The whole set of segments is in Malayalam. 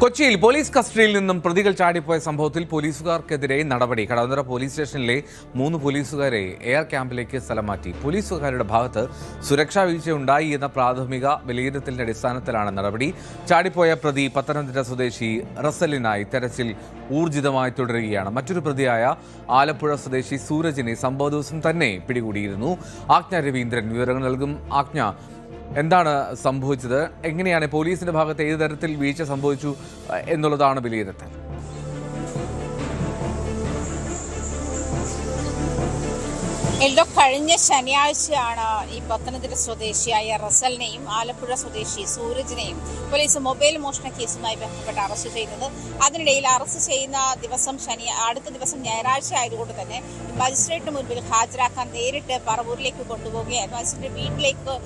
കൊച്ചിയിൽ പോലീസ് കസ്റ്റഡിയിൽ നിന്നും പ്രതികൾ ചാടിപ്പോയ സംഭവത്തിൽ പോലീസുകാർക്കെതിരെ നടപടി. കടവന്ത്ര പോലീസ് സ്റ്റേഷനിലെ 3 പോലീസുകാരെ എയർ ക്യാമ്പിലേക്ക് സ്ഥലം മാറ്റി. പോലീസുകാരുടെ ഭാഗത്ത് സുരക്ഷാ വീഴ്ചയുണ്ടായി എന്ന പ്രാഥമിക വിലയിരുത്തലിന്റെ അടിസ്ഥാനത്തിലാണ് നടപടി. ചാടിപ്പോയ പ്രതി പത്തനംതിട്ട സ്വദേശി റസലിനായി തെരച്ചിൽ ഊർജിതമായി തുടരുകയാണ്. മറ്റൊരു പ്രതിയായ ആലപ്പുഴ സ്വദേശി സൂരജിനെ സംഭവ ദിവസം തന്നെ പിടികൂടിയിരുന്നു. ആജ്ഞ രവീന്ദ്രൻ വിവരങ്ങൾ നൽകും. ആജ്ഞ, എന്താണ് സംഭവിച്ചത്? എങ്ങനെയാണ് പോലീസിന്റെ ഭാഗത്ത് ഏത് തരത്തിൽ വീഴ്ച സംഭവിച്ചു എന്നുള്ളതാണ് വിലയിരുത്തൽ? കഴിഞ്ഞ ശനിയാഴ്ചയാണ് ഈ പത്തനംതിട്ട സ്വദേശിയായ റസലിനെയും ആലപ്പുഴ സ്വദേശി സൂരജിനെയും പോലീസ് മൊബൈൽ മോഷണ കേസുമായി ബന്ധപ്പെട്ട് അറസ്റ്റ് ചെയ്യുന്നത്. അതിനിടയിൽ അറസ്റ്റ് ചെയ്യുന്ന ദിവസം അടുത്ത ദിവസം ഞായറാഴ്ച ആയതുകൊണ്ട് തന്നെ മജിസ്ട്രേറ്റിന് മുൻപിൽ ഹാജരാക്കാൻ നേരിട്ട് പറവൂരിലേക്ക് കൊണ്ടുപോവുകയായിരുന്നു. മജിസ്ട്രേറ്റ് വീട്ടിലേക്ക്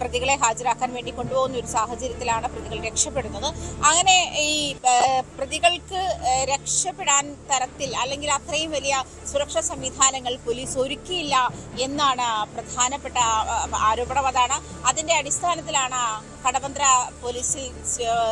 പ്രതികളെ ഹാജരാക്കാൻ വേണ്ടി കൊണ്ടുപോകുന്ന ഒരു സാഹചര്യത്തിലാണ് പ്രതികൾ രക്ഷപ്പെടുന്നത്. അങ്ങനെ ഈ പ്രതികൾക്ക് രക്ഷപ്പെടാൻ തരത്തിൽ അല്ലെങ്കിൽ അത്രയും വലിയ സുരക്ഷാ സംവിധാനങ്ങൾ പോലീസ് ഒരുക്കിയില്ല എന്നാണ് പ്രധാനപ്പെട്ട ആരോപണം. അതിന്റെ അടിസ്ഥാനത്തിലാണ് കടവന്ത്ര പോലീസ്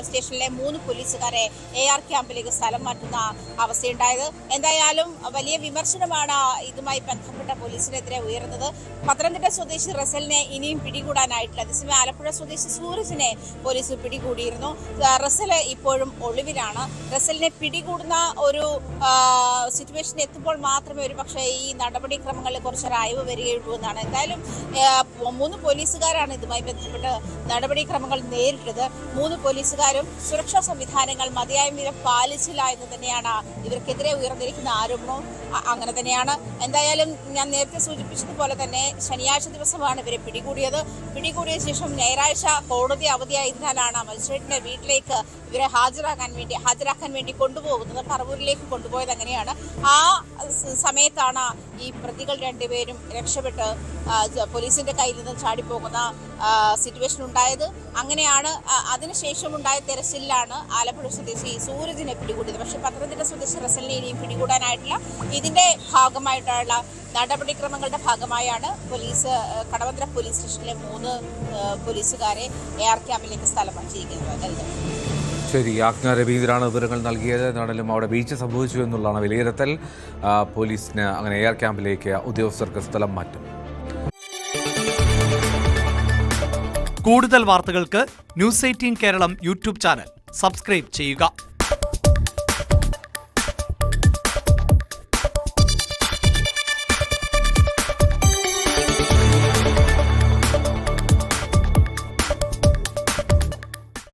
സ്റ്റേഷനിലെ 3 പോലീസുകാരെ AR ക്യാമ്പിലേക്ക് സ്ഥലം മാറ്റുന്ന അവസ്ഥയുണ്ടായത്. എന്തായാലും വലിയ വിമർശനമാണ് ഇതുമായി ബന്ധപ്പെട്ട പോലീസിനെതിരെ ഉയർന്നത്. പത്തനംതിട്ട സ്വദേശി റസലിനെ ഇനിയും പിടികൂടാനായിട്ടില്ല. അതേസമയം ആലപ്പുഴ സ്വദേശി സൂരജിനെ പോലീസ് പിടികൂടിയിരുന്നു. റസല് ഇപ്പോഴും ഒളിവിലാണ്. റസലിനെ പിടികൂടുന്ന ഒരു സിറ്റുവേഷൻ എത്തുമ്പോൾ മാത്രമേ ഒരു പക്ഷേ ഈ നടപടിക്രമങ്ങളിൽ കുറച്ച് അയവ് വരികയുള്ളൂ എന്നാണ്. എന്തായാലും 3 പോലീസുകാരാണ് ഇതുമായി ബന്ധപ്പെട്ട് നടപടിക്രമങ്ങൾ നേരിട്ടത്. 3 പോലീസുകാരും സുരക്ഷാ സംവിധാനങ്ങൾ മതിയായ വിധം പാലിച്ചില്ല എന്ന് തന്നെയാണ് ഇവർക്കെതിരെ ഉയർന്നിരിക്കുന്ന ആരോപണവും. അങ്ങനെ തന്നെയാണ്. എന്തായാലും ഞാൻ നേരത്തെ സൂചിപ്പിച്ചതുപോലെ തന്നെ ശനിയാഴ്ച ദിവസമാണ് ഇവരെ പിടികൂടിയ ശേഷം ഞായറാഴ്ച കോടതി അവധിയായതിനാലാണ് മജിസ്ട്രേറ്റിന്റെ വീട്ടിലേക്ക് ഇവരെ ഹാജരാക്കാൻ വേണ്ടി കൊണ്ടുപോകുന്നത്. പറവൂരിലേക്ക് കൊണ്ടുപോയത് അങ്ങനെയാണ്. ആ സമയത്താണ് ഈ പ്രതികൾ 2 പേരും രക്ഷപ്പെട്ട് പോലീസിന്റെ കയ്യിൽ നിന്ന് ചാടിപ്പോകുന്ന സിറ്റുവേഷൻ ഉണ്ടായത്. അങ്ങനെയാണ് അതിനുശേഷം ഉണ്ടായ തെരച്ചിലാണ് ആലപ്പുഴ സ്വദേശി സൂരജിനെ പിടികൂടിയത്. പക്ഷെ പത്തനംതിട്ട സ്വദേശി റസലിനെ ഇനിയും പിടികൂടാനായിട്ടില്ല. ഇതിന്റെ ഭാഗമായിട്ടുള്ള നടപടിക്രമങ്ങളുടെ ഭാഗമായാണ് കടവന്ത്ര പോലീസ് സ്റ്റേഷനിലെ 3 പോലീസുകാരെ AR ക്യാമ്പിലേക്ക് സ്ഥലം മാറ്റിയിരിക്കുന്നത്. ശരി, ആജ്ഞ രവീന്ദ്രനാണ് വിവരങ്ങൾ നൽകിയത്. എന്നാണെങ്കിലും അവിടെ വീഴ്ച സംഭവിച്ചു എന്നുള്ളതാണ് വിലയിരുത്തൽ. പോലീസിന് അങ്ങനെ AR ക്യാമ്പിലേക്ക് ഉദ്യോഗസ്ഥർക്ക് സ്ഥലം മാറ്റും. കൂടുതൽ വാർത്തകൾക്ക് News 18 Keralam YouTube channel subscribe ചെയ്യുക.